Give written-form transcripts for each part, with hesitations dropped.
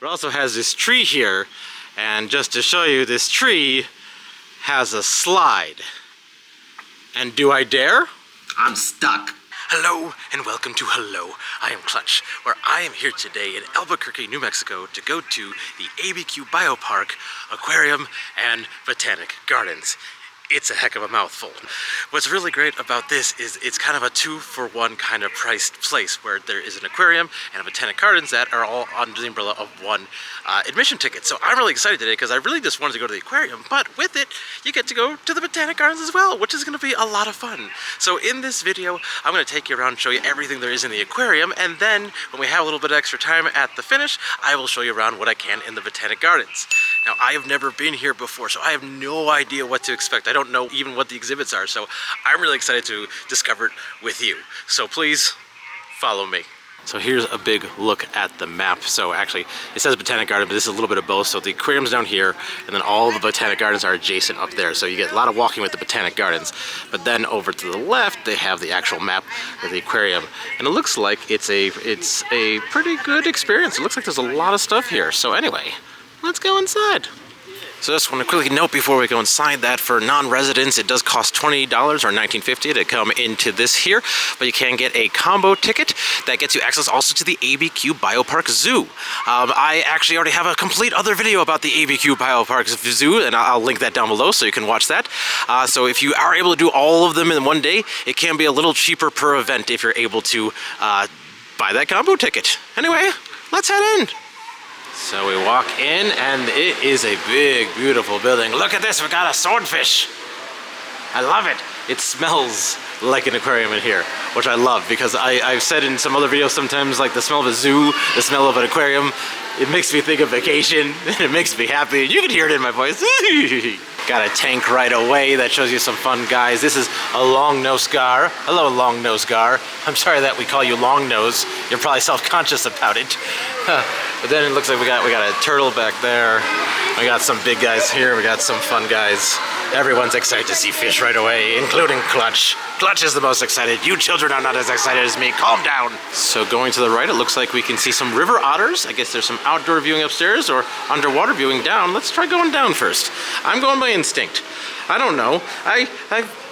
but also has this tree here. And just to show you, this tree has a slide. And do I dare? I'm stuck. Hello and welcome to Hello, I am Clutch, where I am here today in Albuquerque, New Mexico to go to the ABQ Biopark, Aquarium, and Botanic Gardens. It's a heck of a mouthful. What's really great about this is it's kind of a 2-for-1 kind of priced place where there is an aquarium and a Botanic Gardens that are all under the umbrella of one admission ticket. So I'm really excited today because I really just wanted to go to the aquarium, but with it, you get to go to the Botanic Gardens as well, which is going to be a lot of fun. So in this video, I'm going to take you around and show you everything there is in the aquarium, and then when we have a little bit of extra time at the finish, I will show you around what I can in the Botanic Gardens. Now, I have never been here before, so I have no idea what to expect. I don't know even what the exhibits are, so I'm really excited to discover it with you. So please, follow me. So here's a big look at the map. So actually, it says Botanic Garden, but this is a little bit of both. So the aquarium's down here, and then all the Botanic Gardens are adjacent up there. So you get a lot of walking with the Botanic Gardens. But then over to the left, they have the actual map of the aquarium. And it looks like it's a pretty good experience. It looks like there's a lot of stuff here. So anyway, let's go inside. So just want to quickly note before we go inside that for non-residents, it does cost $20 or $19.50 to come into this here, but you can get a combo ticket that gets you access also to the ABQ Biopark Zoo. I actually already have a complete other video about the ABQ Biopark Zoo, and I'll link that down below so you can watch that. So if you are able to do all of them in one day, it can be a little cheaper per event if you're able to buy that combo ticket. Anyway, let's head in. So we walk in, and it is a big, beautiful building. Look at this, we got a swordfish. I love it. It smells like an aquarium in here, which I love because I've said in some other videos sometimes, like the smell of a zoo, the smell of an aquarium, it makes me think of vacation, and it makes me happy. You can hear it in my voice. Got a tank right away that shows you some fun guys. This is a long-nosed gar. Hello, long-nosed gar. I'm sorry that we call you long-nose. You're probably self-conscious about it. But then it looks like we got a turtle back there. We got some big guys here. We got some fun guys. Everyone's excited to see fish right away, including Clutch. Clutch is the most excited. You children are not as excited as me. Calm down. So going to the right, it looks like we can see some river otters. I guess there's some outdoor viewing upstairs or underwater viewing down. Let's try going down first. I'm going by instinct. I don't know. I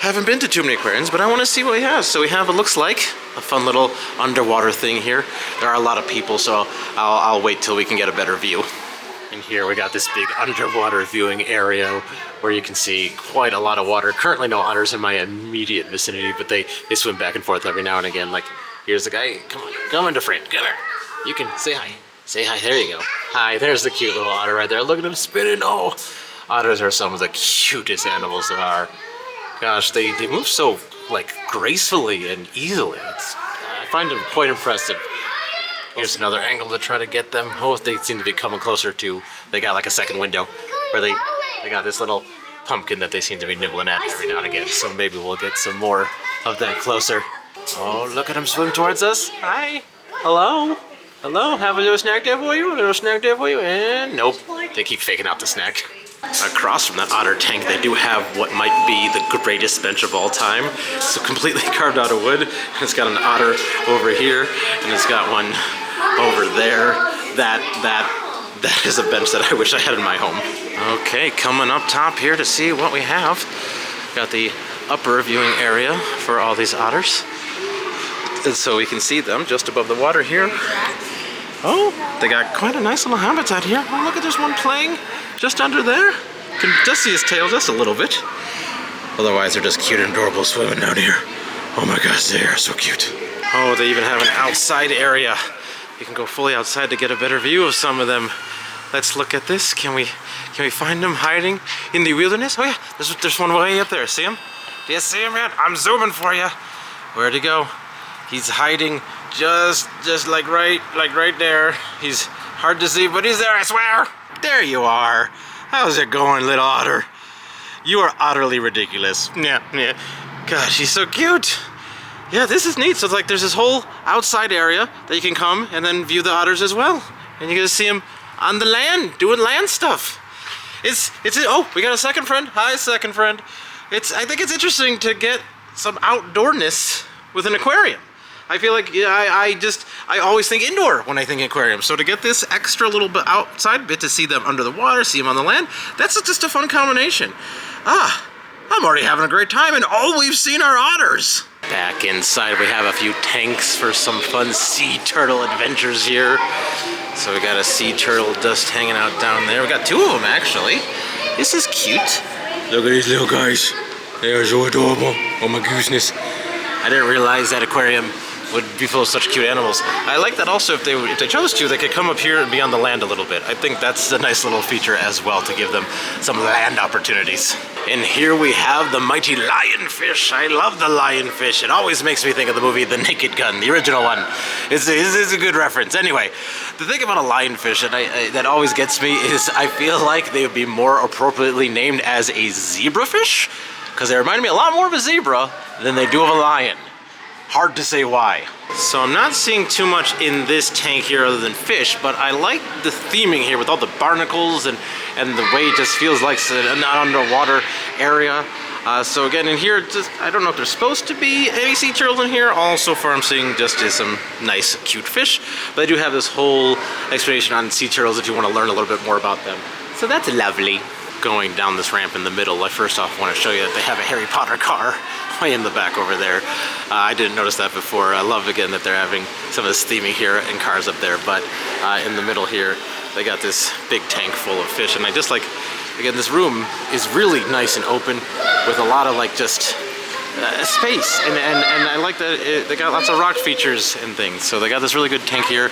haven't been to too many aquariums, but I want to see what we have. So we have, it looks like, a fun little underwater thing here. There are a lot of people, so I'll wait till we can get a better view. And here we got this big underwater viewing area where you can see quite a lot of water. Currently no otters in my immediate vicinity, but they swim back and forth every now and again. Like, here's the guy. Come on, come into frame. Come here. You can say hi. Say hi. There you go. Hi, there's the cute little otter right there. Look at him spinning. Oh, otters are some of the cutest animals there are. Gosh, they move so, like, gracefully and easily. I find them quite impressive. Here's another angle to try to get them. Oh, they seem to be coming closer to. They got like a second window where they got this little pumpkin that they seem to be nibbling at every now and again. So maybe we'll get some more of that closer. Oh, look at them swim towards us. Hi. Hello. Hello. Have a little snack there for you? A little snack there for you? And nope. They keep faking out the snack. Across from that otter tank, they do have what might be the greatest bench of all time. It's completely carved out of wood. It's got an otter over here, and it's got one over there. That is a bench that I wish I had in my home. Okay, coming up top here to see what we have. Got the upper viewing area for all these otters. And so we can see them just above the water here. Oh, they got quite a nice little habitat here. Oh, look at this one playing just under there. Can just see his tail just a little bit. Otherwise, they're just cute and adorable swimming down here. Oh my gosh, they are so cute. Oh, they even have an outside area. You can go fully outside to get a better view of some of them. Let's look at this. Can we find them hiding in the wilderness? Oh yeah, there's one way up there. See him? Do you see him yet? I'm zooming for you. Where'd he go? He's hiding just like right there. He's hard to see, but he's there, I swear. There you are. How's it going, little otter? You are utterly ridiculous. Yeah. Gosh, he's so cute. Yeah, this is neat. So it's like there's this whole outside area that you can come and then view the otters as well. And you get to see them on the land, doing land stuff. Oh, we got a second friend. Hi, second friend. I think it's interesting to get some outdoorness with an aquarium. I feel like I always think indoor when I think aquarium. So to get this extra little bit outside bit to see them under the water, see them on the land, that's just a fun combination. I'm already having a great time, and all we've seen are otters. Back inside, we have a few tanks for some fun sea turtle adventures here. So we got a sea turtle just hanging out down there. We got two of them actually. This is cute. Look at these little guys. They are so adorable. Oh my goodness. I didn't realize that aquarium would be full of such cute animals. I like that also if they chose to, they could come up here and be on the land a little bit. I think that's a nice little feature as well to give them some land opportunities. And here we have the mighty lionfish. I love the lionfish. It always makes me think of the movie The Naked Gun, the original one. It's a good reference. Anyway, the thing about a lionfish that always gets me is I feel like they would be more appropriately named as a zebrafish, because they remind me a lot more of a zebra than they do of a lion. Hard to say why. So I'm not seeing too much in this tank here other than fish, but I like the theming here with all the barnacles and the way it just feels like an underwater area. So again, in here, I don't know if there's supposed to be any sea turtles in here. All so far I'm seeing just is some nice, cute fish. But I do have this whole explanation on sea turtles if you want to learn a little bit more about them. So that's lovely. Going down this ramp in the middle, I first off want to show you that they have a Harry Potter car way in the back over there. I didn't notice that before. I love again that they're having some of this theming here and cars up there, but in the middle here they got this big tank full of fish, and I just like, again, this room is really nice and open with a lot of like just space, and I like that they got lots of rock features and things. So they got this really good tank here,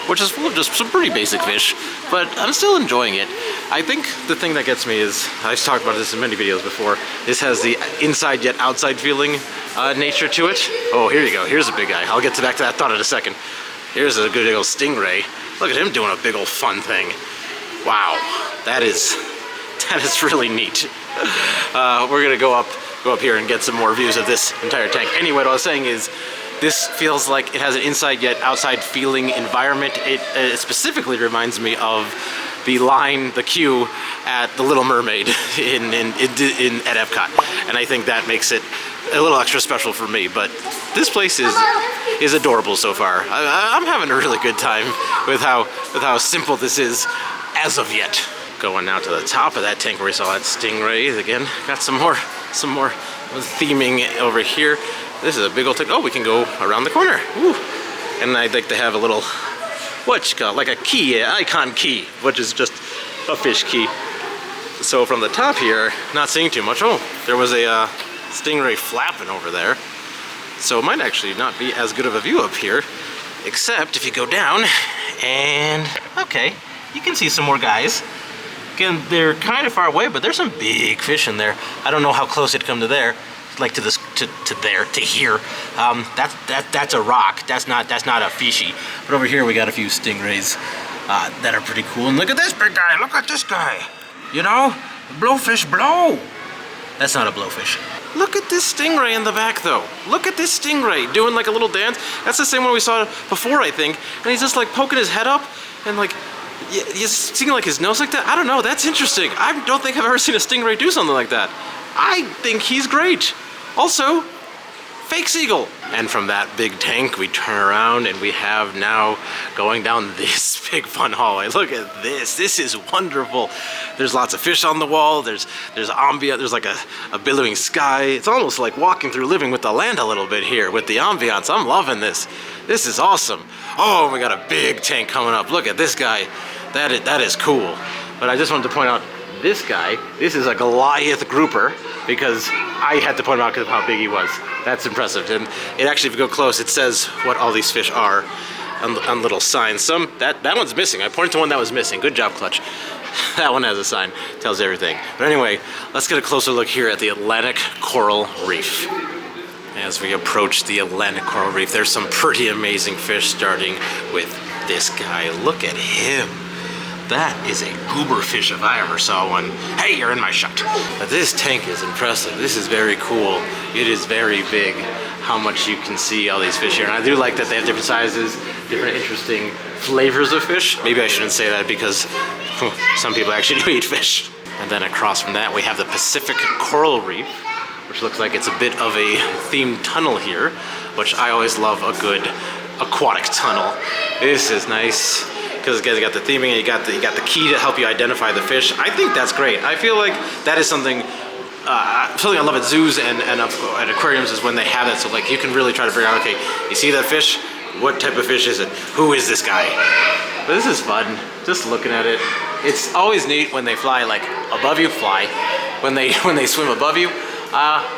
which is full of just some pretty basic fish, but I'm still enjoying it. I think the thing that gets me is, I've talked about this in many videos before, this has the inside yet outside feeling nature to it. Oh, here you go. Here's a big guy. I'll get back to that thought in a second. Here's a good old stingray. Look at him doing a big old fun thing. Wow, that is really neat. We're gonna go up here and get some more views of this entire tank. Anyway, what I was saying is, this feels like it has an inside yet outside feeling environment. It specifically reminds me of the queue at the Little Mermaid at Epcot, and I think that makes it a little extra special for me. But this place is adorable so far. I'm having a really good time with how simple this is as of yet. Going now to the top of that tank where we saw that stingray. Again, got some more theming over here. This is a big old tank. Oh, we can go around the corner. Woo. And I'd like to have a little, what you call, like a key, an icon key, which is just a fish key. So from the top here, not seeing too much. Oh, there was a stingray flapping over there. So it might actually not be as good of a view up here, except if you go down and, okay, you can see some more guys. Again, they're kind of far away, but there's some big fish in there. I don't know how close it'd come to there, like to this, to here. That's a rock. That's not a fishy. But over here we got a few stingrays that are pretty cool. And look at this big guy. Look at this guy. You know, blowfish blow. That's not a blowfish. Look at this stingray in the back, though. Look at this stingray doing like a little dance. That's the same one we saw before, I think. And he's just like poking his head up and like. You seeing like his nose like that? I don't know, that's interesting. I don't think I've ever seen a stingray do something like that. I think he's great. Also, fake seagull. And from that big tank, we turn around and we have now going down this big fun hallway. Look at this, this is wonderful. There's lots of fish on the wall, there's ambient, there's like a billowing sky. It's almost like walking through Living with the Land a little bit here with the ambiance. I'm loving this. This is awesome. Oh, we got a big tank coming up. Look at this guy. That is cool. But I just wanted to point out this guy. This is a Goliath grouper because I had to point him out because of how big he was. That's impressive. And it actually, if you go close, it says what all these fish are on little signs. That one's missing. I pointed to one that was missing. Good job, Clutch. That one has a sign. Tells everything. But anyway, let's get a closer look here at the Atlantic Coral Reef. As we approach the Atlantic Coral Reef, there's some pretty amazing fish, starting with this guy. Look at him. That is a goober fish if I ever saw one. Hey, you're in my shot. But this tank is impressive. This is very cool. It is very big, how much you can see all these fish here. And I do like that they have different sizes, different interesting flavors of fish. Maybe I shouldn't say that because some people actually do eat fish. And then across from that, we have the Pacific Coral Reef, which looks like it's a bit of a themed tunnel here. which I always love a good aquatic tunnel. This is nice because you got the theming and you got the key to help you identify the fish. I think that's great. I feel like that is something I love at zoos and at aquariums is when they have that, so like you can really try to figure out, okay, you see that fish? What type of fish is it? Who is this guy? But this is fun, just looking at it. It's always neat when they fly like above you, when they swim above you.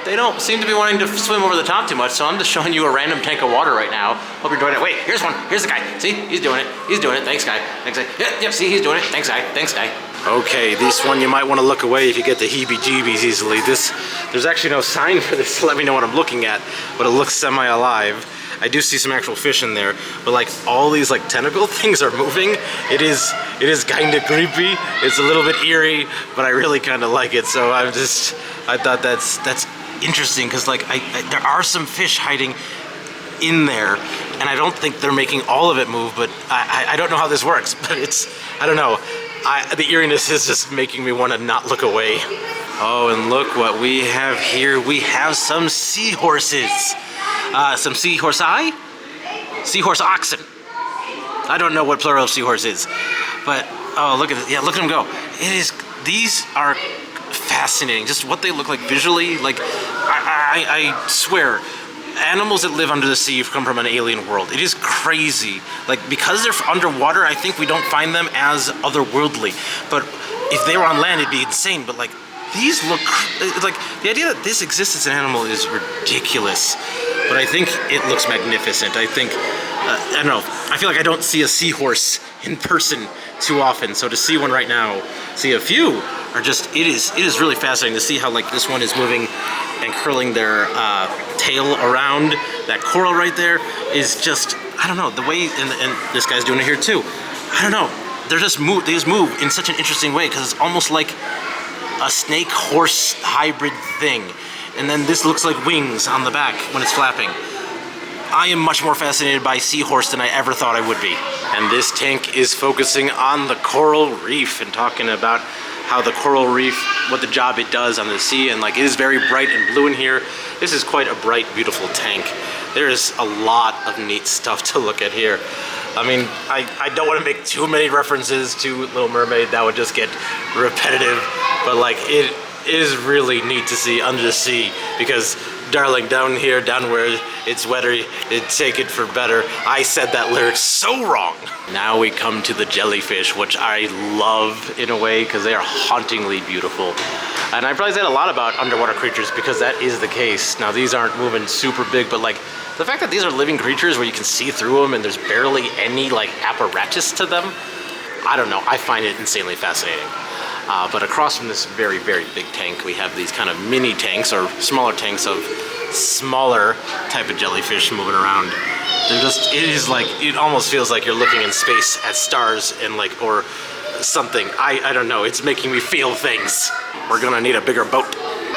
They don't seem to be wanting to swim over the top too much, so I'm just showing you a random tank of water right now. Hope you're enjoying it. Wait, here's one. Here's the guy. See, he's doing it. He's doing it. Thanks, guy. Thanks, guy. Yep, see, he's doing it. Thanks, guy. Thanks, guy. Okay, this one you might want to look away if you get the heebie-jeebies easily. There's actually no sign for this to let me know what I'm looking at, but it looks semi-alive. I do see some actual fish in there, but like all these like tentacle things are moving. It is kind of creepy. It's a little bit eerie, but I really kind of like it. So I thought that's interesting because like there are some fish hiding in there, and I don't think they're making all of it move. But I don't know how this works. But I don't know. The eeriness is just making me want to not look away. Oh, and look what we have here. We have some seahorses. Some seahorse oxen. I don't know what plural of seahorse is, but oh, look at it. Yeah, look at them go. These are fascinating. Just what they look like visually. Like, I swear, animals that live under the sea come from an alien world. It is crazy. Like, because they're underwater, I think we don't find them as otherworldly. But if they were on land, it'd be insane. But like, these look like the idea that this exists as an animal is ridiculous. But I think it looks magnificent. I think, I don't know, I feel like I don't see a seahorse in person too often. So to see one right now, see a few, are just, it is really fascinating to see how like this one is moving and curling their tail around. That coral right there is just, I don't know, the way, and this guy's doing it here too. I don't know, they just move in such an interesting way because it's almost like a snake-horse hybrid thing. And then this looks like wings on the back when it's flapping. I am much more fascinated by seahorse than I ever thought I would be. And this tank is focusing on the coral reef and talking about how the coral reef, what the job it does on the sea, and like it is very bright and blue in here. This is quite a bright, beautiful tank. There is a lot of neat stuff to look at here. I mean, I don't want to make too many references to Little Mermaid. That would just get repetitive. But like, it is really neat to see under the sea because, darling, down here, down where it's wetter, take it for better. I said that lyric so wrong. Now we come to the jellyfish, which I love in a way because they are hauntingly beautiful. And I probably said a lot about underwater creatures because that is the case. Now these aren't moving super big, but like the fact that these are living creatures where you can see through them and there's barely any like apparatus to them, I don't know, I find it insanely fascinating. But across from this very, very big tank, we have these kind of mini tanks or smaller tanks of smaller type of jellyfish moving around. They're just, it is like, it almost feels like you're looking in space at stars and like, or something. I don't know, it's making me feel things. We're gonna need a bigger boat.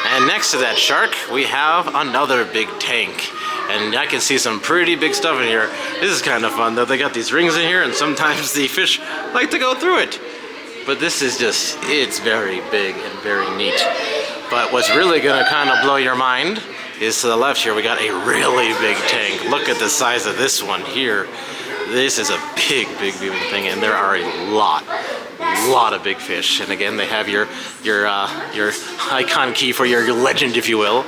And next to that shark, we have another big tank. And I can see some pretty big stuff in here. This is kind of fun though. They got these rings in here and sometimes the fish like to go through it. But this is just, it's very big and very neat. But what's really gonna kind of blow your mind is to the left here, we got a really big tank. Look at the size of this one here. This is a big, big, big thing, and there are a lot of big fish. And again, they have your icon key for your legend, if you will.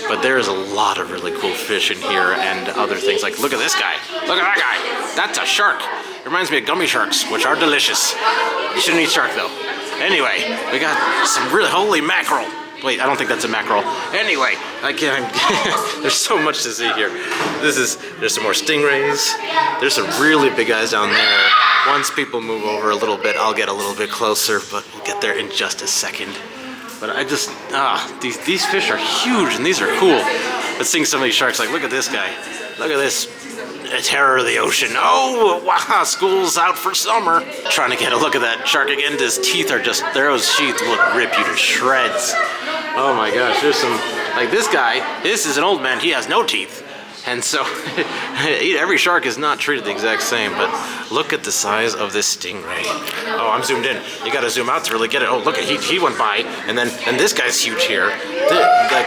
But there is a lot of really cool fish in here and other things. Like, look at this guy. Look at that guy. That's a shark. It reminds me of gummy sharks, which are delicious. You shouldn't eat shark though. Anyway, we got some really, holy mackerel. Wait, I don't think that's a mackerel. Anyway, there's so much to see here. There's some more stingrays. There's some really big guys down there. Once people move over a little bit, I'll get a little bit closer, but we'll get there in just a second. But I just, these fish are huge and these are cool. But seeing some of these sharks, like look at this guy. Look at this, a terror of the ocean. Oh, wow, school's out for summer. Trying to get a look at that shark again. His teeth are just, those teeth would rip you to shreds. Oh my gosh, there's some, like this guy, this is an old man, he has no teeth. And so every shark is not treated the exact same, but look at the size of this stingray. Oh, I'm zoomed in. You gotta zoom out to really get it. Oh, look, he went by, and this guy's huge here.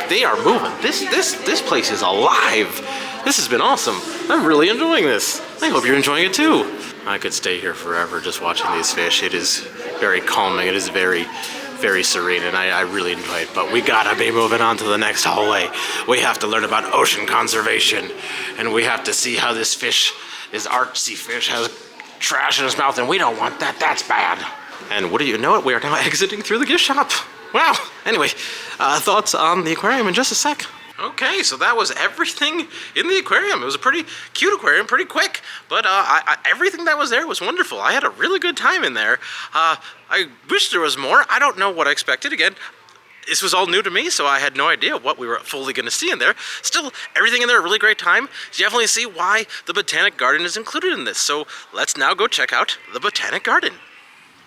They are moving. This place is alive. This has been awesome. I'm really enjoying this. I hope you're enjoying it too. I could stay here forever just watching these fish. It is very calming. It is very, very serene, and I really enjoy it. But we gotta be moving on to the next hallway. We have to learn about ocean conservation, and we have to see how this fish, this artsy fish, has trash in his mouth, and we don't want that. That's bad. And what do you know it? We are now exiting through the gift shop. Wow. Anyway, thoughts on the aquarium in just a sec. Okay, so that was everything in the aquarium. It was a pretty cute aquarium, pretty quick, but everything that was there was wonderful. I had a really good time in there. I wish there was more. I don't know what I expected. Again, this was all new to me, so I had no idea what we were fully going to see in there. Still, everything in there, a really great time. You definitely see why the Botanic Garden is included in this. So let's now go check out the Botanic Garden.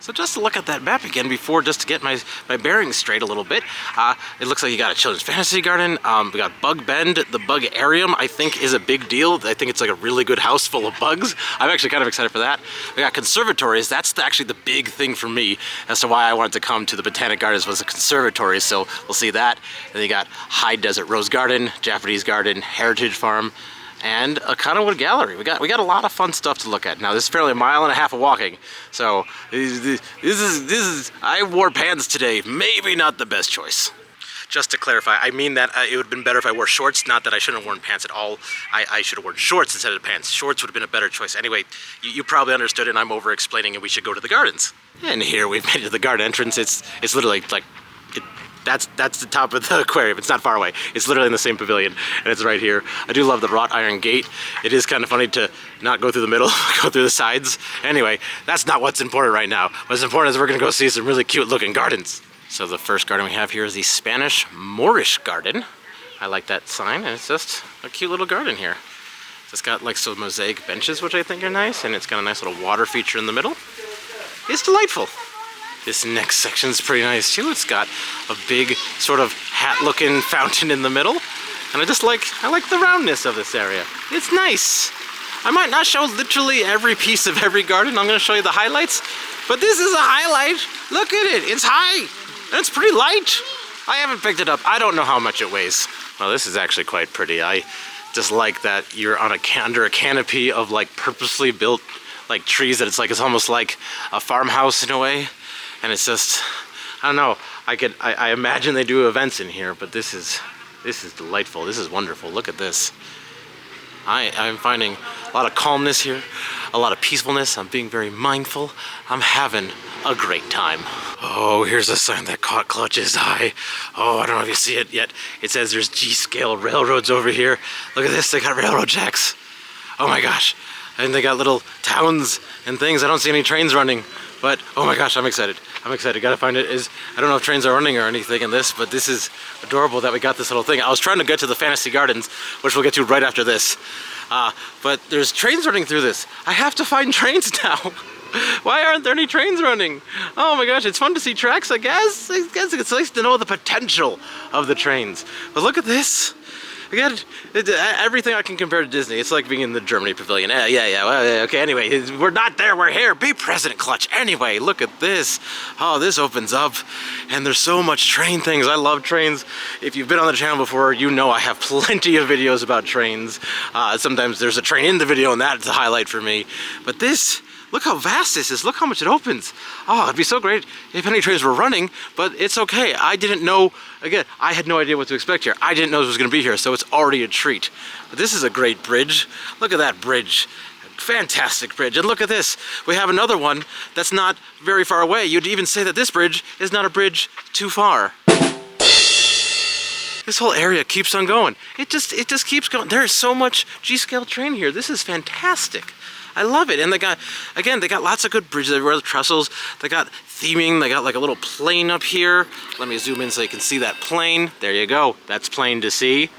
So just to look at that map again before, just to get my bearings straight a little bit, it looks like you got a children's fantasy garden. We got Bug Bend. The BUGarium, I think, is a big deal. I think it's like a really good house full of bugs. I'm actually kind of excited for that. We got Conservatories. That's actually the big thing for me as to why I wanted to come to the Botanic Gardens was the Conservatories, so we'll see that. Then you got High Desert Rose Garden, Japanese Garden, Heritage Farm, and a Cottonwood Gallery. We got a lot of fun stuff to look at. Now this is fairly a mile and a half of walking, so this is I wore pants today. Maybe not the best choice. Just to clarify, I mean that it would have been better if I wore shorts, not that I shouldn't have worn pants at all. I should have worn shorts instead of pants. Shorts would have been a better choice. Anyway, you probably understood, and I'm over explaining, and we should go to the gardens. And here we've made it to the garden entrance. It's literally like that's the top of the aquarium. It's not far away. It's literally in the same pavilion, and it's right here. I do love the wrought iron gate. It is kind of funny to not go through the middle, go through the sides. Anyway, that's not what's important right now. What's important is we're gonna go see some really cute looking gardens. So the first garden we have here is the Spanish Moorish garden. I like that sign, and it's just a cute little garden here. It's got like some mosaic benches, which I think are nice, and it's got a nice little water feature in the middle. It's delightful. This next section's pretty nice too. It's got a big sort of hat-looking fountain in the middle, and I like the roundness of this area. It's nice. I might not show literally every piece of every garden. I'm going to show you the highlights, but this is a highlight. Look at it. It's high, and it's pretty light. I haven't picked it up. I don't know how much it weighs. Well, this is actually quite pretty. I just like that you're on under a canopy of like purposely built like trees that it's almost like a farmhouse in a way. And it's just, I don't know, I imagine they do events in here, but this is delightful. This is wonderful. Look at this. I'm finding a lot of calmness here, a lot of peacefulness. I'm being very mindful. I'm having a great time. Oh, here's a sign that caught Clutch's eye. Oh, I don't know if you see it yet. It says there's G-scale railroads over here. Look at this, they got railroad jacks. Oh my gosh. And they got little towns and things. I don't see any trains running. But, oh my gosh, I'm excited. I'm excited. Gotta find it. I don't know if trains are running or anything in this, but this is adorable that we got this little thing. I was trying to get to the Fantasy Gardens, which we'll get to right after this. But there's trains running through this. I have to find trains now. Why aren't there any trains running? Oh my gosh, it's fun to see tracks, I guess. I guess it's nice to know the potential of the trains. But look at this. Again, everything I can compare to Disney. It's like being in the Germany pavilion. Yeah. Okay, anyway, we're not there, we're here. Be present, Clutch. Anyway, look at this. Oh, this opens up, and there's so much train things. I love trains. If you've been on the channel before, you know I have plenty of videos about trains. Sometimes there's a train in the video, and that's a highlight for me. But this, look how vast this is. Look how much it opens. Oh, it'd be so great if any trains were running, but it's okay. I didn't know, again, I had no idea what to expect here. I didn't know it was gonna be here, so it's already a treat. But this is a great bridge. Look at that bridge. Fantastic bridge. And look at this. We have another one that's not very far away. You'd even say that this bridge is not a bridge too far. This whole area keeps on going. It just keeps going. There is so much G-scale train here. This is fantastic. I love it. And they got lots of good bridges everywhere, the trestles. They got theming. They got like a little plane up here. Let me zoom in so you can see that plane. There you go. That's plain to see.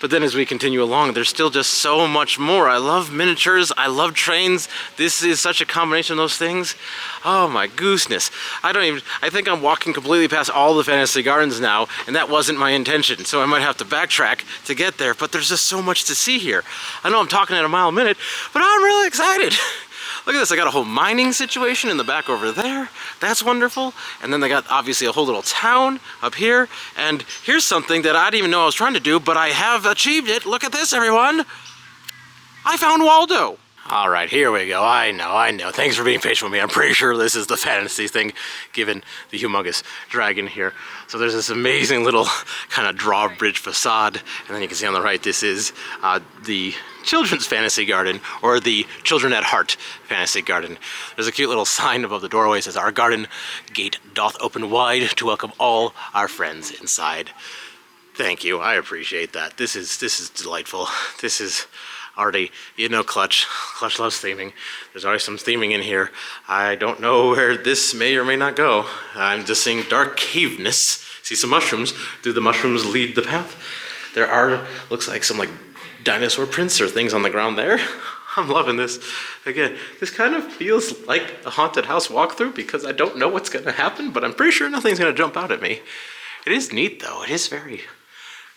But then as we continue along, there's still just so much more. I love miniatures, I love trains. This is such a combination of those things. Oh my gooseness. I think I'm walking completely past all the fantasy gardens now, and that wasn't my intention. So I might have to backtrack to get there, but there's just so much to see here. I know I'm talking at a mile a minute, but I'm really excited. Look at this, I got a whole mining situation in the back over there. That's wonderful. And then they got obviously a whole little town up here. And here's something that I didn't even know I was trying to do, but I have achieved it. Look at this, everyone. I found Waldo. All right, here we go. I know. Thanks for being patient with me. I'm pretty sure this is the fantasy thing, given the humongous dragon here. So there's this amazing little kind of drawbridge facade. And then you can see on the right, this is the Children's Fantasy Garden, or the Children at Heart Fantasy Garden. There's a cute little sign above the doorway that says, "Our garden gate doth open wide to welcome all our friends inside." Thank you, I appreciate that. This is delightful. This is already, you know, Clutch loves theming. There's already some theming in here. I don't know where this may or may not go. I'm just seeing dark caveness. See some mushrooms. Do the mushrooms lead the path? There are, looks like some like dinosaur prints or things on the ground there. I'm loving this. Again, this kind of feels like a haunted house walkthrough because I don't know what's gonna happen, but I'm pretty sure nothing's gonna jump out at me. It is neat though. It is very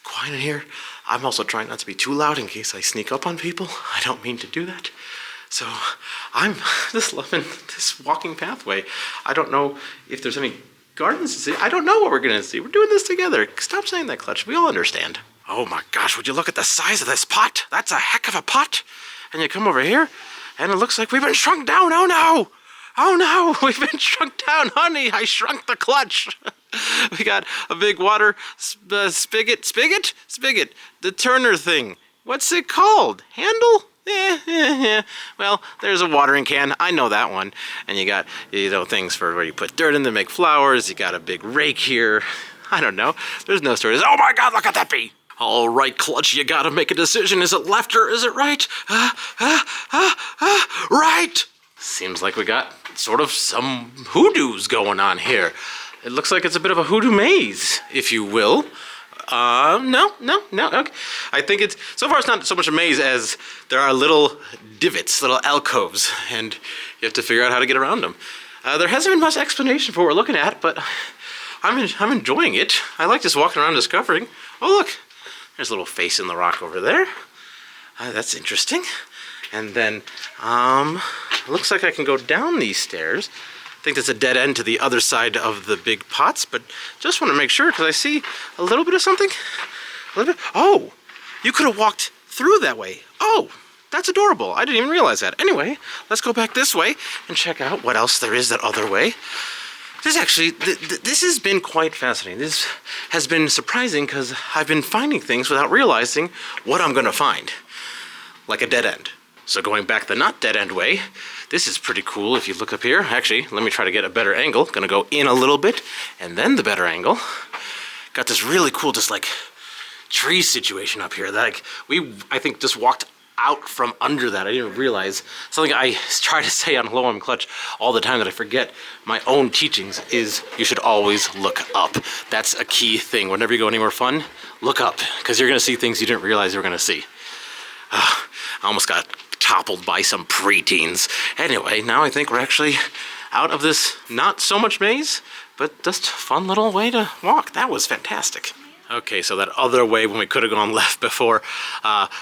quiet in here. I'm also trying not to be too loud in case I sneak up on people. I don't mean to do that. So I'm just loving this walking pathway. I don't know if there's any gardens to see. I don't know what we're gonna see. We're doing this together. Stop saying that, Clutch. We all understand. Oh my gosh, would you look at the size of this pot? That's a heck of a pot. And you come over here, and it looks like we've been shrunk down. Oh no! Oh no, we've been shrunk down, honey. I shrunk the Clutch. We got a big water spigot, the Turner thing. What's it called? Handle? Yeah. Well, there's a watering can. I know that one. And you got, you know, things for where you put dirt in to make flowers. You got a big rake here. I don't know. There's no stories. Oh my God, look at that bee. All right, Clutch, you gotta make a decision. Is it left or is it right? Right! Seems like we got sort of some hoodoos going on here. It looks like it's a bit of a hoodoo maze, if you will. No, okay. I think it's, so far it's not so much a maze as there are little divots, little alcoves, and you have to figure out how to get around them. There hasn't been much explanation for what we're looking at, but I'm enjoying it. I like just walking around discovering. Oh look, there's a little face in the rock over there. That's interesting. And then, looks like I can go down these stairs. I think that's a dead end to the other side of the big pots, but just want to make sure because I see a little bit of something. A little bit. Oh, you could have walked through that way. Oh, that's adorable. I didn't even realize that. Anyway, let's go back this way and check out what else there is that other way. This actually, this has been quite fascinating. This has been surprising because I've been finding things without realizing what I'm going to find, like a dead end. So going back the not dead end way, this is pretty cool if you look up here. Actually, let me try to get a better angle. Gonna go in a little bit and then the better angle. Got this really cool just like tree situation up here that like, I think just walked out from under that. I didn't realize. Something I try to say on Hello I'm Clutch all the time that I forget my own teachings is you should always look up. That's a key thing. Whenever you go anywhere fun, look up because you're gonna see things you didn't realize you were gonna see. I almost got toppled by some preteens. Anyway, now I think we're actually out of this not so much maze, but just fun little way to walk. That was fantastic. Okay, so that other way when we could have gone left before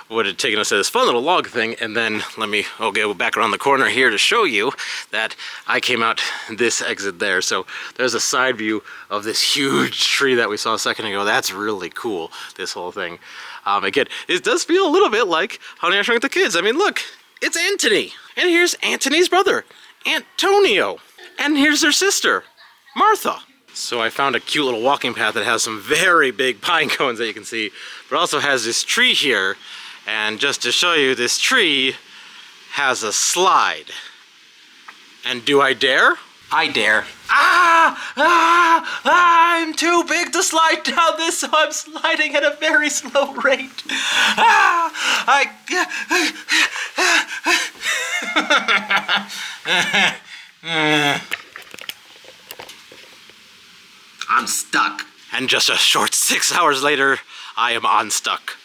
would have taken us to this fun little log thing, and then let me go back around the corner here to show you that I came out this exit there. So there's a side view of this huge tree that we saw a second ago. That's really cool, this whole thing. Again, it does feel a little bit like Honey, I Shrunk the Kids. I mean, look, it's Anthony, and here's Anthony's brother, Antonio, and here's their sister, Martha. So I found a cute little walking path that has some very big pine cones that you can see, but also has this tree here, and just to show you, this tree has a slide. And do I dare? I dare. I'm too big to slide down this, so I'm sliding at a very slow rate. I'm stuck. And just a short 6 hours later, I am unstuck.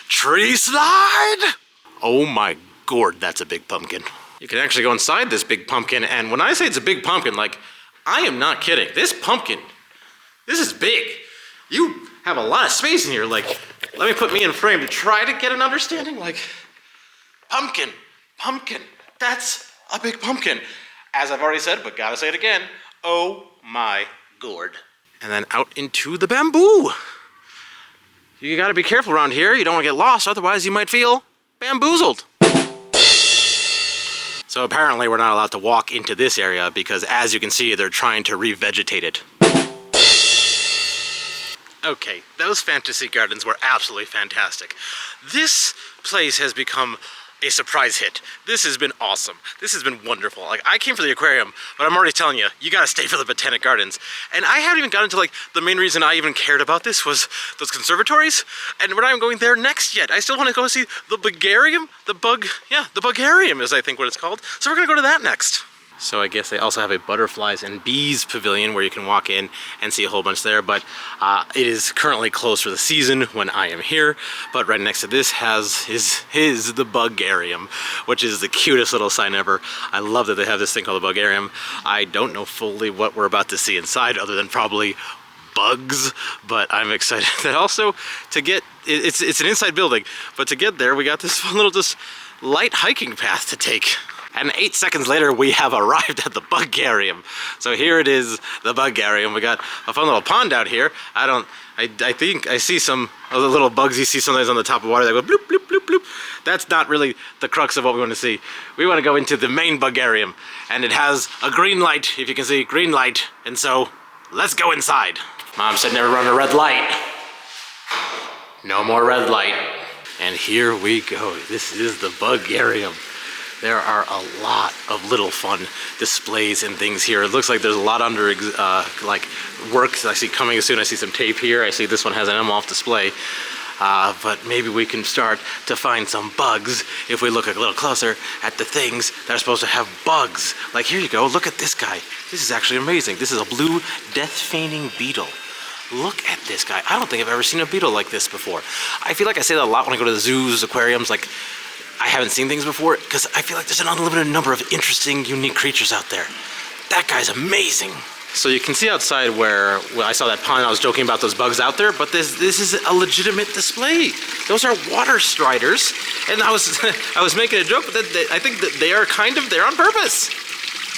tree slide. Oh my gourd, that's a big pumpkin. You can actually go inside this big pumpkin, and when I say it's a big pumpkin, like, I am not kidding. This pumpkin, this is big. You have a lot of space in here. Like, let me put me in frame to try to get an understanding. Like, pumpkin, that's a big pumpkin. As I've already said, but gotta say it again, oh my gourd. And then out into the bamboo. You gotta be careful around here. You don't wanna get lost, otherwise you might feel bamboozled. So apparently we're not allowed to walk into this area because, as you can see, they're trying to revegetate it. Okay, those fantasy gardens were absolutely fantastic. This place has become a surprise hit. This has been awesome. This has been wonderful. Like, I came for the aquarium, but I'm already telling you, you gotta stay for the Botanic Gardens. And I haven't even gotten to, like, the main reason I even cared about this was those conservatories, and we're not even going there next yet. I still want to go see the BUGarium, the BUGarium is, I think, what it's called. So we're gonna go to that next. So I guess they also have a butterflies and bees pavilion where you can walk in and see a whole bunch there, but it is currently closed for the season when I am here. But right next to this is the BUGarium, which is the cutest little sign ever. I love that they have this thing called the BUGarium. I don't know fully what we're about to see inside other than probably bugs, but I'm excited that also to get, it's an inside building, but to get there we got this fun little just light hiking path to take. And 8 seconds later, we have arrived at the BUGarium. So here it is, the BUGarium. We got a fun little pond out here. I think I see some of the little bugs you see sometimes on the top of water that go bloop, bloop, bloop, bloop. That's not really the crux of what we want to see. We want to go into the main BUGarium. And it has a green light, if you can see, green light. And so, let's go inside. Mom said never run a red light. No more red light. And here we go. This is the BUGarium. There are a lot of little fun displays and things here. It looks like there's a lot under like work. I see coming soon. I see some tape here. I see this one has an animal off display. But maybe we can start to find some bugs if we look a little closer at the things that are supposed to have bugs. Like, here you go. Look at this guy. This is actually amazing. This is a blue death-feigning beetle. Look at this guy. I don't think I've ever seen a beetle like this before. I feel like I say that a lot when I go to the zoos, aquariums, like, I haven't seen things before because I feel like there's an unlimited number of interesting, unique creatures out there. That guy's amazing. So you can see outside where I saw that pond, I was joking about those bugs out there, but this is a legitimate display. Those are water striders, and I was making a joke, but I think that they are kind of there on purpose.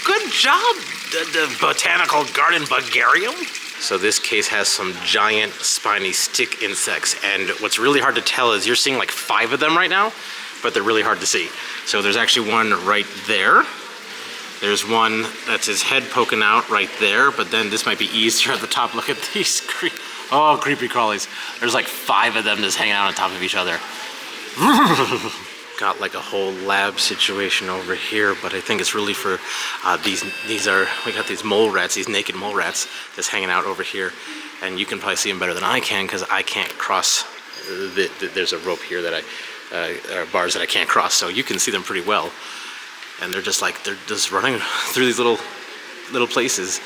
Good job, the Botanical Garden BUGarium. So this case has some giant spiny stick insects, and what's really hard to tell is you're seeing like 5 of them right now, but they're really hard to see. So there's actually one right there. There's one that's his head poking out right there, but then this might be easier at the top. Look at these creepy crawlies. There's like 5 of them just hanging out on top of each other. Got like a whole lab situation over here, but I think it's really for we got these mole rats, these naked mole rats just hanging out over here. And you can probably see them better than I can because I can't cross, there's a rope here that bars that I can't cross, so you can see them pretty well. And they're just running through these little places.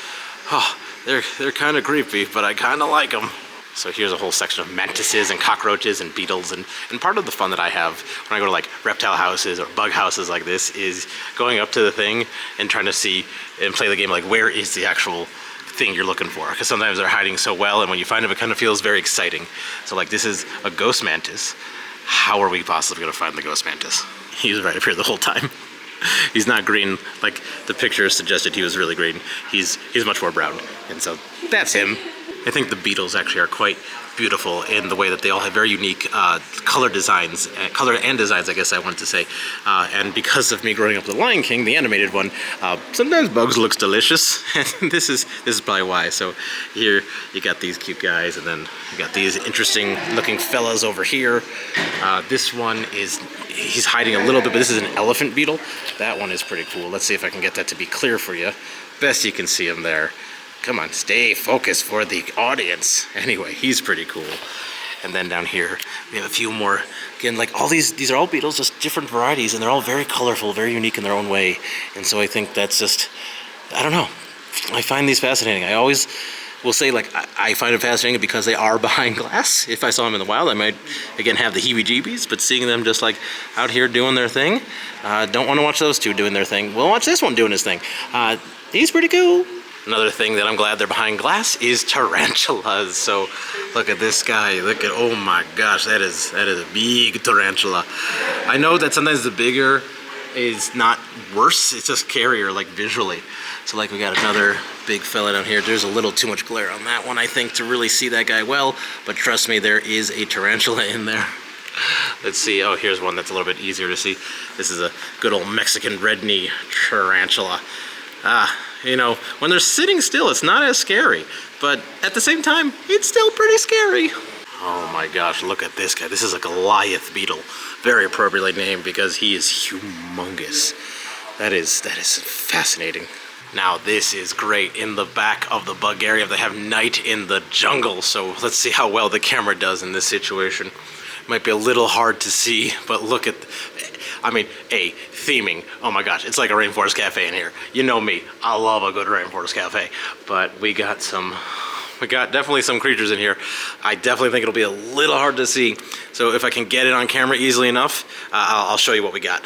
Oh, they're kind of creepy, but I kind of like them. So here's a whole section of mantises and cockroaches and beetles, and part of the fun that I have when I go to like reptile houses or bug houses like this is going up to the thing and trying to see and play the game like, where is the actual thing you're looking for? Because sometimes they're hiding so well, and when you find them, it kind of feels very exciting. So like, this is a ghost mantis. How are we possibly going to find the ghost mantis? He was right up here the whole time. He's not green like the picture suggested he was really green. He's much more brown, and so that's him. I think the beetles actually are quite beautiful in the way that they all have very unique color and designs, I guess I wanted to say. And because of me growing up with The Lion King, the animated one, sometimes bugs looks delicious, and this is probably why. So here you got these cute guys, and then you got these interesting looking fellas over here. This one he's hiding a little bit, but this is an elephant beetle. That one is pretty cool. Let's see if I can get that to be clear for you. Best you can see him there. Come on, stay focused for the audience. Anyway, he's pretty cool. And then down here, we have a few more. Again, like all these are all beetles, just different varieties, and they're all very colorful, very unique in their own way. And so I think that's just, I don't know. I find these fascinating. I always will say, like, I find it fascinating because they are behind glass. If I saw them in the wild, I might, again, have the heebie-jeebies, but seeing them just, like, out here doing their thing, don't want to watch those two doing their thing. We'll watch this one doing his thing. He's pretty cool. Another thing that I'm glad they're behind glass is tarantulas. So look at this guy. Look at, oh my gosh, that is a big tarantula. I know that sometimes the bigger is not worse, it's just scarier, like, visually. So, like, we got another big fella down here. There's a little too much glare on that one, I think, to really see that guy well, but trust me, there is a tarantula in there. Let's see. Oh, here's one that's a little bit easier to see. This is a good old Mexican red knee tarantula. You know, when they're sitting still, it's not as scary, but at the same time, it's still pretty scary. Oh my gosh, look at this guy. This is a Goliath beetle. Very appropriately named because he is humongous. That is fascinating. Now this is great. In the back of the BUGarium, they have Night in the Jungle, so let's see how well the camera does in this situation. Might be a little hard to see, but look at, I mean, theming. Oh my gosh, it's like a rainforest cafe in here. You know me, I love a good rainforest cafe. But we got definitely some creatures in here. I definitely think it'll be a little hard to see. So if I can get it on camera easily enough, I'll show you what we got.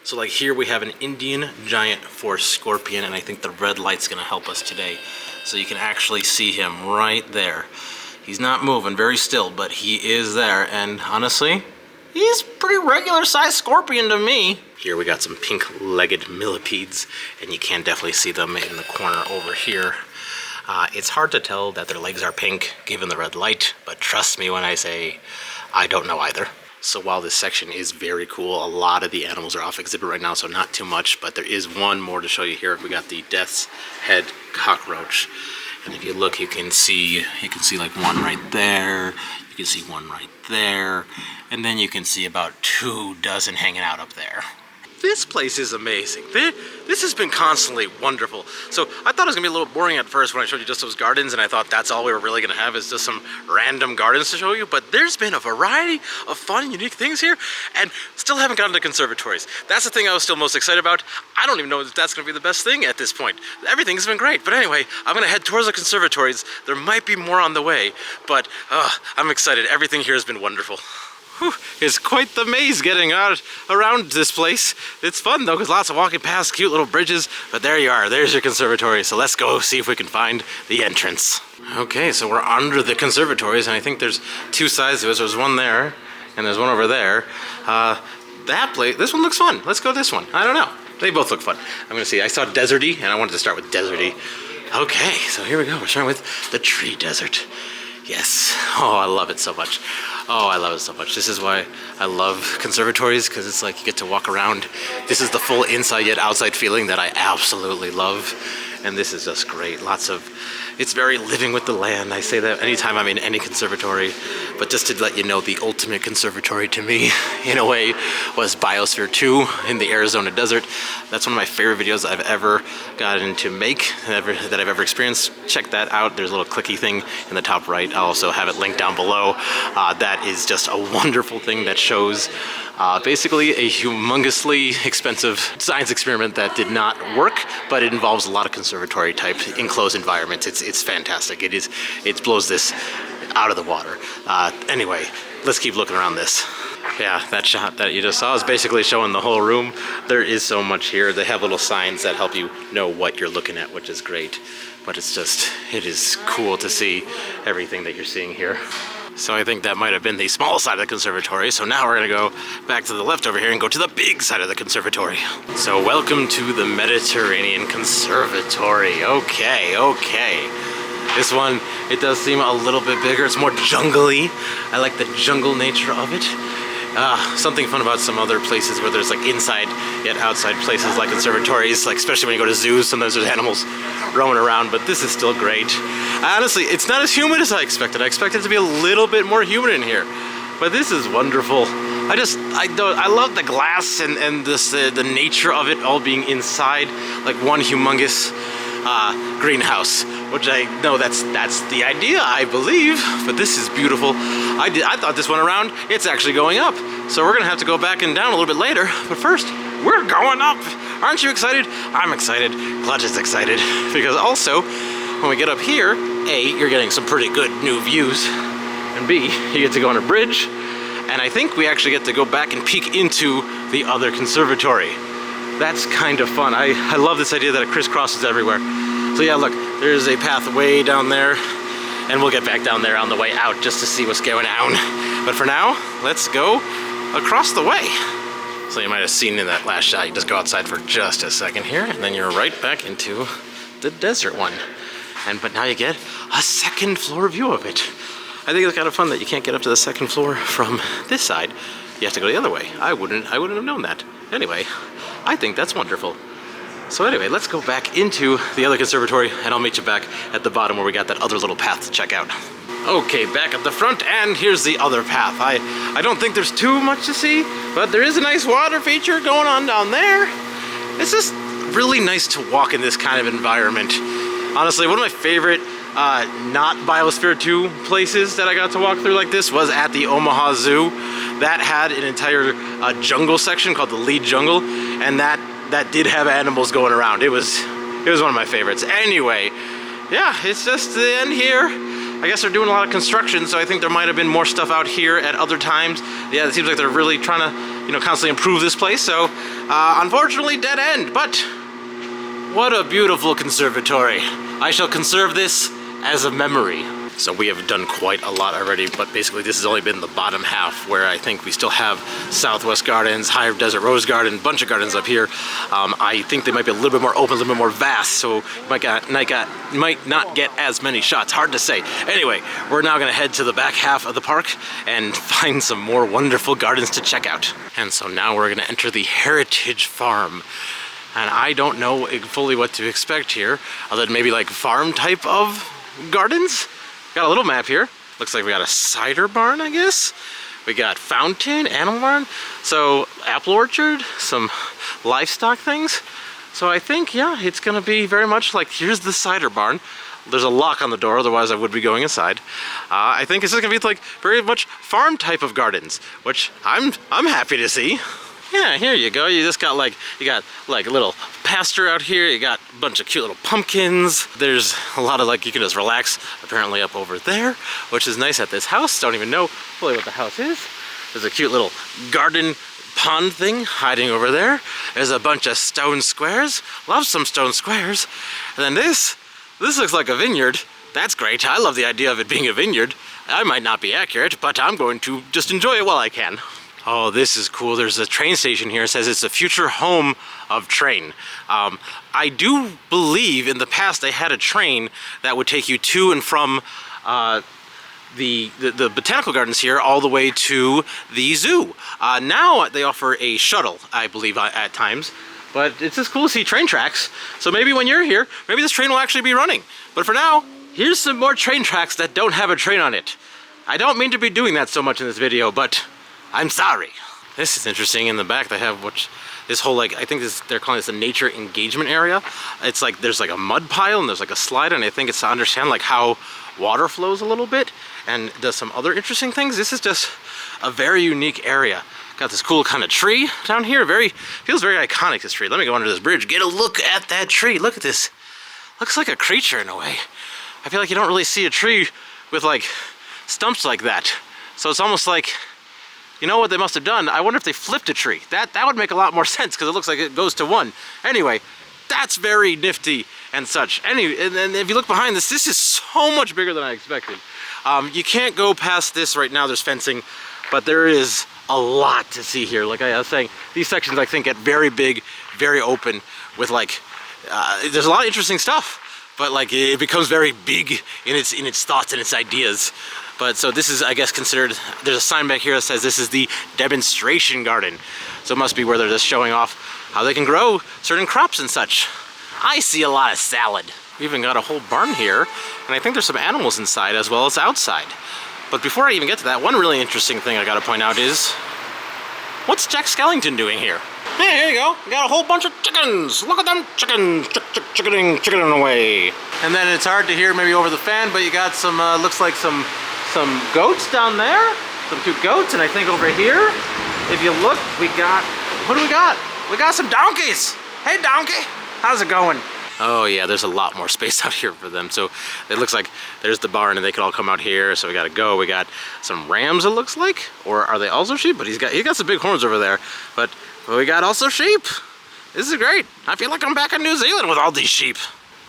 So like here we have an Indian giant forest scorpion, and I think the red light's gonna help us today. So you can actually see him right there. He's not moving, very still, but he is there, and honestly, he's a pretty regular sized scorpion to me. Here we got some pink-legged millipedes, and you can definitely see them in the corner over here. It's hard to tell that their legs are pink given the red light, but trust me when I say I don't know either. So while this section is very cool, a lot of the animals are off exhibit right now, so not too much, but there is one more to show you here. We got the death's head cockroach. And if you look, you can see like one right there, you can see one right there, and then you can see about 2 dozen hanging out up there. This place is amazing. This has been constantly wonderful. So I thought it was gonna be a little boring at first when I showed you just those gardens, and I thought that's all we were really gonna have is just some random gardens to show you, but there's been a variety of fun, unique things here, and still haven't gotten to conservatories. That's the thing I was still most excited about. I don't even know if that's gonna be the best thing at this point. Everything's been great, but anyway, I'm gonna head towards the conservatories. There might be more on the way, but I'm excited. Everything here has been wonderful. It's quite the maze getting around this place. It's fun though, because lots of walking past cute little bridges, but there you are, there's your conservatory. So let's go see if we can find the entrance. Okay, so we're under the conservatories, and I think there's 2 sides to it. There's one there, and there's one over there. That place, this one looks fun. Let's go this one. I don't know. They both look fun. I'm gonna see, I saw deserty, and I wanted to start with deserty. Okay, so here we go. We're starting with the tree desert. Yes, oh, I love it so much. Oh, I love it so much. This is why I love conservatories, because it's like you get to walk around. This is the full inside yet outside feeling that I absolutely love. And this is just great. It's very living with the land. I say that anytime I'm in any conservatory, but just to let you know, the ultimate conservatory to me, in a way, was Biosphere 2 in the Arizona desert. That's one of my favorite videos I've ever gotten to make, that I've ever experienced. Check that out. There's a little clicky thing in the top right. I'll also have it linked down below. That is just a wonderful thing that shows basically a humongously expensive science experiment that did not work, but it involves a lot of conservatory type enclosed environments. It's fantastic. It blows this out of the water. Anyway, let's keep looking around this. Yeah, that shot that you just saw is basically showing the whole room. There is so much here. They have little signs that help you know what you're looking at, which is great. But it is cool to see everything that you're seeing here. So I think that might have been the small side of the conservatory. So now we're gonna go back to the left over here and go to the big side of the conservatory. So welcome to the Mediterranean Conservatory. Okay. This one, it does seem a little bit bigger. It's more jungly. I like the jungle nature of it. Something fun about some other places where there's like inside yet outside places like conservatories, like especially when you go to zoos, sometimes there's animals roaming around, but this is still great. Honestly, it's not as humid as I expected. I expected it to be a little bit more humid in here, but this is wonderful. I love the glass and this, the nature of it all being inside like one humongous greenhouse, which I know that's the idea, I believe, but this is beautiful. I thought this went around, it's actually going up. So we're gonna have to go back and down a little bit later, but first, we're going up. Aren't you excited? I'm excited, Clutch is excited, because also, when we get up here, A, you're getting some pretty good new views, and B, you get to go on a bridge, and I think we actually get to go back and peek into the other conservatory. That's kind of fun. I love this idea that it crisscrosses everywhere. So yeah, look, there's a path way down there, and we'll get back down there on the way out just to see what's going on. But for now, let's go across the way. So you might have seen in that last shot, you just go outside for just a second here, and then you're right back into the desert one. But now you get a second floor view of it. I think it's kind of fun that you can't get up to the second floor from this side. You have to go the other way. I wouldn't have known that. Anyway, I think that's wonderful. So anyway, let's go back into the other conservatory, and I'll meet you back at the bottom where we got that other little path to check out. Okay, back at the front, and here's the other path. I don't think there's too much to see, but there is a nice water feature going on down there. It's just really nice to walk in this kind of environment. Honestly, one of my favorite not Biosphere 2 places that I got to walk through like this was at the Omaha Zoo. That had an entire jungle section called the Lead Jungle, and that did have animals going around. It was one of my favorites. Anyway, yeah, it's just the end here. I guess they're doing a lot of construction, so I think there might have been more stuff out here at other times. Yeah, it seems like they're really trying to, constantly improve this place. So, unfortunately, dead end. But what a beautiful conservatory. I shall conserve this as a memory. So we have done quite a lot already, but basically this has only been the bottom half, where I think we still have Southwest Gardens, Higher Desert Rose Garden, bunch of gardens up here. I think they might be a little bit more open, a little bit more vast, so you might not get as many shots. Hard to say. Anyway, we're now gonna head to the back half of the park and find some more wonderful gardens to check out. And so now we're gonna enter the Heritage Farm. And I don't know fully what to expect here, other than maybe like farm type of gardens. Got a little map here. Looks like we got a cider barn, I guess. We got fountain, animal barn. So apple orchard, some livestock things. So I think, yeah, it's gonna be very much like, here's the cider barn. There's a lock on the door, otherwise I would be going inside. I think it's just gonna be like very much farm type of gardens, which I'm happy to see. Yeah, here you go. You got a little pasture out here. You got a bunch of cute little pumpkins. There's a lot of you can just relax apparently up over there, which is nice at this house. Don't even know fully what the house is. There's a cute little garden pond thing hiding over there. There's a bunch of stone squares. Love some stone squares. And then this looks like a vineyard. That's great. I love the idea of it being a vineyard. I might not be accurate, but I'm going to just enjoy it while I can. Oh, this is cool. There's a train station here. It says it's the future home of train. I do believe in the past they had a train that would take you to and from the Botanical Gardens here all the way to the zoo. Now they offer a shuttle, I believe, at times. But it's just cool to see train tracks. So maybe when you're here, maybe this train will actually be running. But for now, here's some more train tracks that don't have a train on it. I don't mean to be doing that so much in this video, but I'm sorry. This is interesting. In the back they have this whole I think they're calling this a nature engagement area. It's like there's like a mud pile and there's like a slide, and I think it's to understand how water flows a little bit and does some other interesting things. This is just a very unique area. Got this cool kind of tree down here. Feels very iconic, this tree. Let me go under this bridge. Get a look at that tree. Look at this. Looks like a creature in a way. I feel like you don't really see a tree with stumps like that. So it's almost like, you know what they must have done? I wonder if they flipped a tree. That would make a lot more sense, because it looks like it goes to one. Anyway, that's very nifty and such. Anyway, and if you look behind this is so much bigger than I expected. You can't go past this right now. There's fencing, but there is a lot to see here. Like I was saying, these sections I think get very big, very open with there's a lot of interesting stuff, but it becomes very big in its thoughts and its ideas. But so this is, I guess, considered, there's a sign back here that says this is the demonstration garden. So it must be where they're just showing off how they can grow certain crops and such. I see a lot of salad. We even got a whole barn here, and I think there's some animals inside as well as outside. But before I even get to that, one really interesting thing I gotta point out is, what's Jack Skellington doing here? Hey, here you go. We got a whole bunch of chickens. Look at them chickens. Chickening away. And then it's hard to hear maybe over the fan, but you got some, looks like some goats down there, some cute goats, and I think over here, if you look, what do we got? We got some donkeys. Hey donkey, how's it going? Oh yeah, there's a lot more space out here for them. So it looks like there's the barn and they could all come out here. So we gotta go. We got some rams, it looks like. Or are they also sheep? But he got some big horns over there. But we got also sheep. This is great. I feel like I'm back in New Zealand with all these sheep.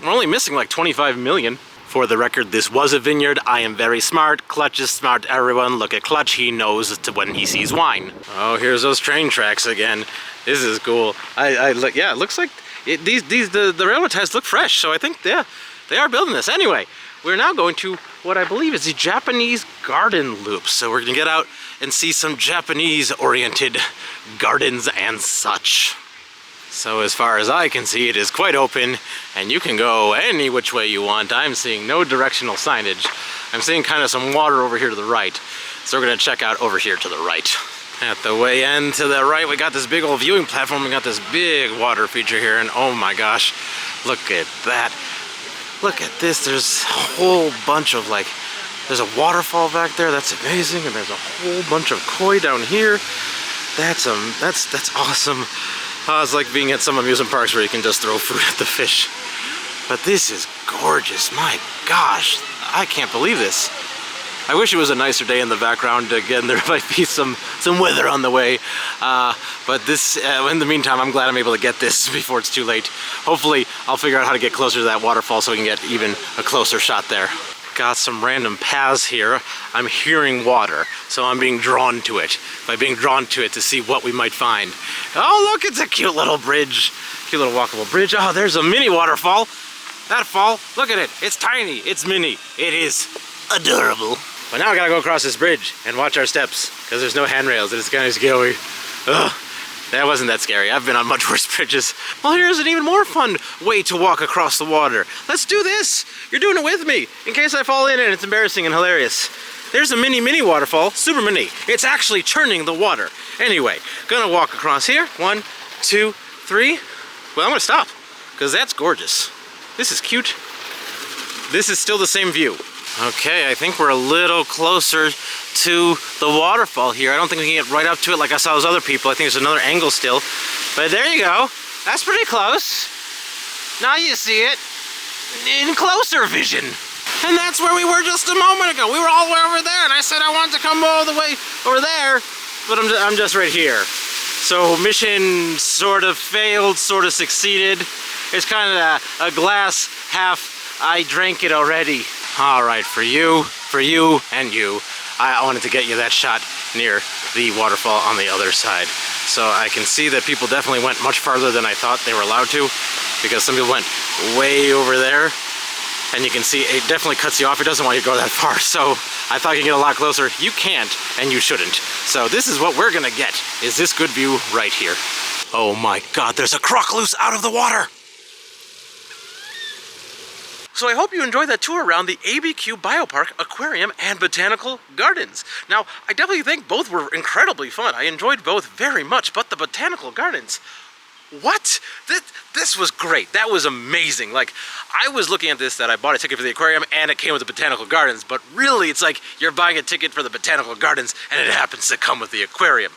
We're only missing like 25 million. For the record, this was a vineyard. I am very smart. Clutch is smart. Everyone, look at Clutch. He knows when he sees wine. Oh, here's those train tracks again. This is cool. Yeah, it looks like the railroad ties look fresh. So I think, yeah, they are building this. Anyway, we're now going to what I believe is the Japanese garden loop. So we're gonna get out and see some Japanese-oriented gardens and such. So as far as I can see, it is quite open and you can go any which way you want. I'm seeing no directional signage. I'm seeing kind of some water over here to the right. So we're gonna check out over here to the right. At the way end to the right, we got this big old viewing platform. We got this big water feature here and oh my gosh, look at that. Look at this, there's a whole bunch of there's a waterfall back there, that's amazing. And there's a whole bunch of koi down here. That's awesome. It's like being at some amusement parks where you can just throw food at the fish. But this is gorgeous, my gosh. I can't believe this. I wish it was a nicer day in the background. Again, there might be some weather on the way. But this, in the meantime, I'm glad I'm able to get this before it's too late. Hopefully, I'll figure out how to get closer to that waterfall so we can get even a closer shot there. Got some random paths here. I'm hearing water, so I'm being drawn to it. By being drawn to it to see what we might find. Oh look, it's a cute little bridge. Cute little walkable bridge. Oh, there's a mini waterfall. That fall, look at it. It's tiny, it's mini. It is adorable. But now I gotta go across this bridge and watch our steps, because there's no handrails and it's kind of scary. Ugh. That wasn't that scary. I've been on much worse bridges. Well, here's an even more fun way to walk across the water. Let's do this. You're doing it with me, in case I fall in and it's embarrassing and hilarious. There's a mini waterfall, super mini. It's actually churning the water. Anyway, gonna walk across here. 1, 2, 3. Well, I'm gonna stop, because that's gorgeous. This is cute. This is still the same view. Okay, I think we're a little closer to the waterfall here. I don't think we can get right up to it like I saw those other people. I think there's another angle still. But there you go. That's pretty close. Now you see it in closer vision. And that's where we were just a moment ago. We were all the way over there, and I said I wanted to come all the way over there, but I'm just right here. So mission sort of failed, sort of succeeded. It's kind of a glass half, I drank it already. All right, for you, and you, I wanted to get you that shot near the waterfall on the other side. So I can see that people definitely went much farther than I thought they were allowed to, because some people went way over there, and you can see it definitely cuts you off. It doesn't want you to go that far. So I thought you could get a lot closer. You can't, and you shouldn't. So this is what we're gonna get, is this good view right here. Oh my God, there's a croc loose out of the water. So I hope you enjoyed that tour around the ABQ Biopark, Aquarium, and Botanical Gardens. Now, I definitely think both were incredibly fun. I enjoyed both very much, but the Botanical Gardens, what? This was great. That was amazing. Like, I was looking at this that I bought a ticket for the aquarium and it came with the Botanical Gardens, but really it's like you're buying a ticket for the Botanical Gardens and it happens to come with the aquarium.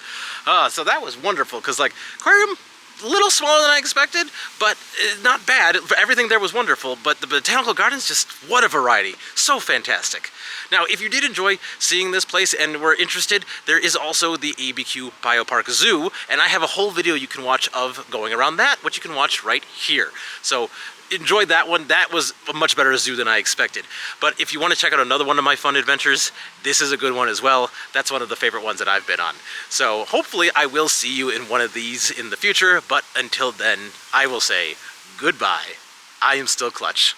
So that was wonderful, because like, aquarium, a little smaller than I expected, but not bad. Everything there was wonderful, but the Botanical Gardens, just what a variety. So fantastic. Now, if you did enjoy seeing this place and were interested, there is also the ABQ Biopark Zoo, and I have a whole video you can watch of going around that, which you can watch right here. So enjoyed that one. That was a much better zoo than I expected. But if you want to check out another one of my fun adventures, this is a good one as well. That's one of the favorite ones that I've been on. So hopefully I will see you in one of these in the future, but until then, I will say goodbye. I am still Clutch.